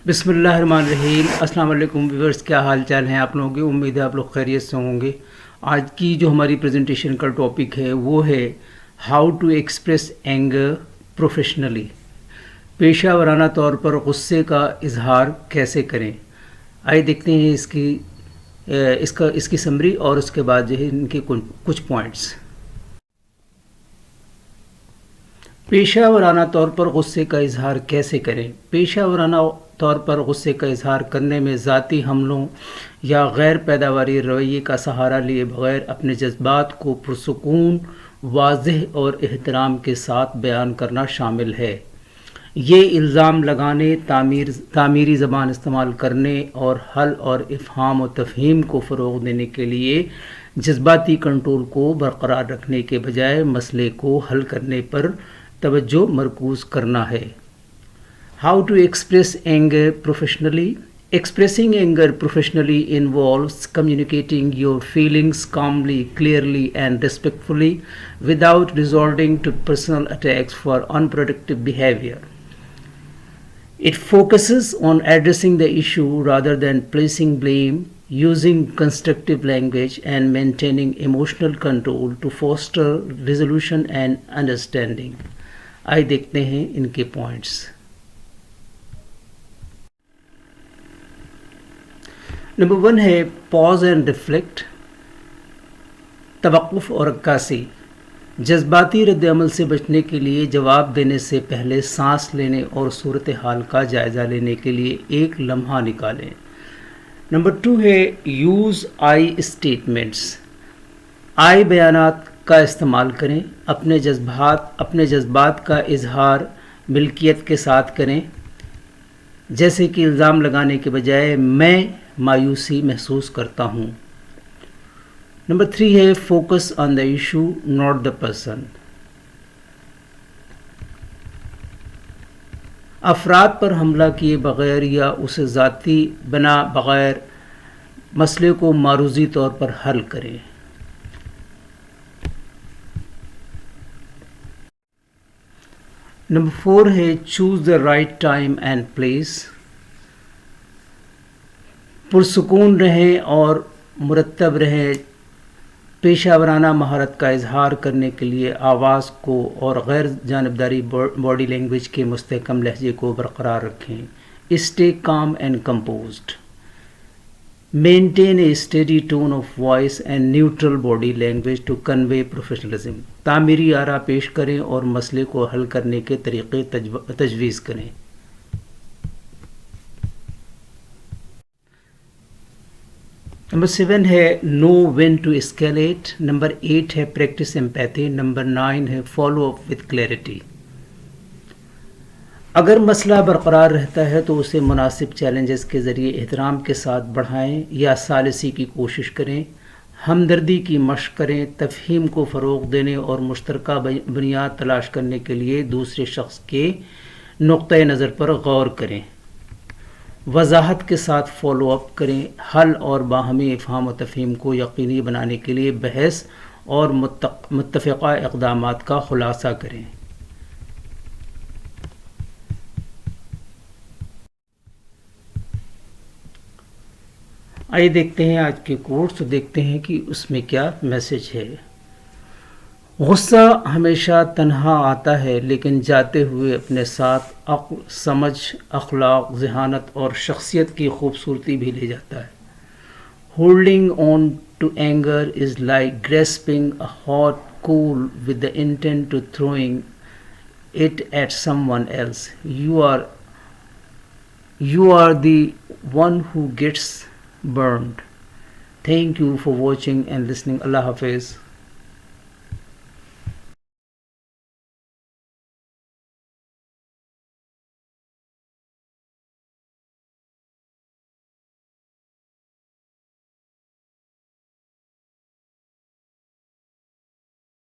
بسم اللہ الرحمن الرحیم. السلام علیکم ویورز, کیا حال چال ہیں آپ لوگوں کے؟ امید ہے آپ لوگ خیریت سے ہوں گے. آج کی جو ہماری پریزنٹیشن کا ٹاپک ہے وہ ہے how to express anger professionally. پیشہ ورانہ طور پر غصے کا اظہار کیسے کریں. آئیے دیکھتے ہیں اس کی سمری اور اس کے بعد جو ہے ان کے کچھ پوائنٹس. پیشہ ورانہ طور پر غصے کا اظہار کیسے کریں. پیشہ ورانہ طور پر غصے کا اظہار کرنے میں ذاتی حملوں یا غیر پیداواری رویے کا سہارا لیے بغیر اپنے جذبات کو پرسکون، واضح اور احترام کے ساتھ بیان کرنا شامل ہے. یہ الزام لگانے، تعمیری زبان استعمال کرنے اور حل اور افہام و تفہیم کو فروغ دینے کے لیے جذباتی کنٹرول کو برقرار رکھنے کے بجائے مسئلے کو حل کرنے پر توجہ مرکوز کرنا ہے. How to express anger professionally. Expressing anger professionally involves communicating your feelings calmly, clearly, and respectfully without resorting to personal attacks for unproductive behavior. It focuses on addressing the issue rather than placing blame, using constructive language, and maintaining emotional control to foster resolution and understanding. آئیے دیکھتے ہیں ان کے points. Number 1 ہے پاز and reflect. توقف اور عکاسی. جذباتی رد عمل سے بچنے کے لیے جواب دینے سے پہلے سانس لینے اور صورتحال کا جائزہ لینے کے لیے ایک لمحہ نکالیں. نمبر 2 ہے یوز آئی اسٹیٹمنٹس. آئی بیانات کا استعمال کریں. اپنے جذبات کا اظہار ملکیت کے ساتھ کریں، جیسے کہ الزام لگانے کے بجائے میں مایوسی محسوس کرتا ہوں. نمبر 3 ہے focus on the issue not the person. افراد پر حملہ کیے بغیر یا اسے ذاتی بنا بغیر مسئلے کو معروضی طور پر حل کریں. نمبر 4 ہے choose the right time and place. پرسکون رہیں اور مرتب رہیں. پیشہ ورانہ مہارت کا اظہار کرنے کے لیے آواز کو اور غیر جانبداری باڈی لینگویج کے مستحکم لہجے کو برقرار رکھیں. Stay calm and composed. Maintain a steady tone of voice and neutral body language to convey professionalism. تعمیری آرا پیش کریں اور مسئلے کو حل کرنے کے طریقے تجویز کریں. نمبر 7 ہے know when to escalate. Number 8 ہے practice empathy. نمبر 9 ہے follow up with clarity. اگر مسئلہ برقرار رہتا ہے تو اسے مناسب چیلنجز کے ذریعے احترام کے ساتھ بڑھائیں یا ثالثی کی کوشش کریں. ہمدردی کی مشق کریں. تفہیم کو فروغ دینے اور مشترکہ بنیاد تلاش کرنے کے لیے دوسرے شخص کے نقطۂ نظر پر غور کریں. وضاحت کے ساتھ فالو اپ کریں. حل اور باہمی افہام و تفہیم کو یقینی بنانے کے لیے بحث اور متفقہ اقدامات کا خلاصہ کریں. آئیے دیکھتے ہیں آج کے کورس، تو دیکھتے ہیں کہ اس میں کیا میسج ہے. غصہ ہمیشہ تنہا آتا ہے لیکن جاتے ہوئے اپنے ساتھ عقل، سمجھ، اخلاق، ذہانت اور شخصیت کی خوبصورتی بھی لے جاتا ہے. Holding on to anger is like grasping a hot coal with the intent to throwing it at someone else. You are the one who gets burned. Thank you for watching and listening. Allah Hafiz.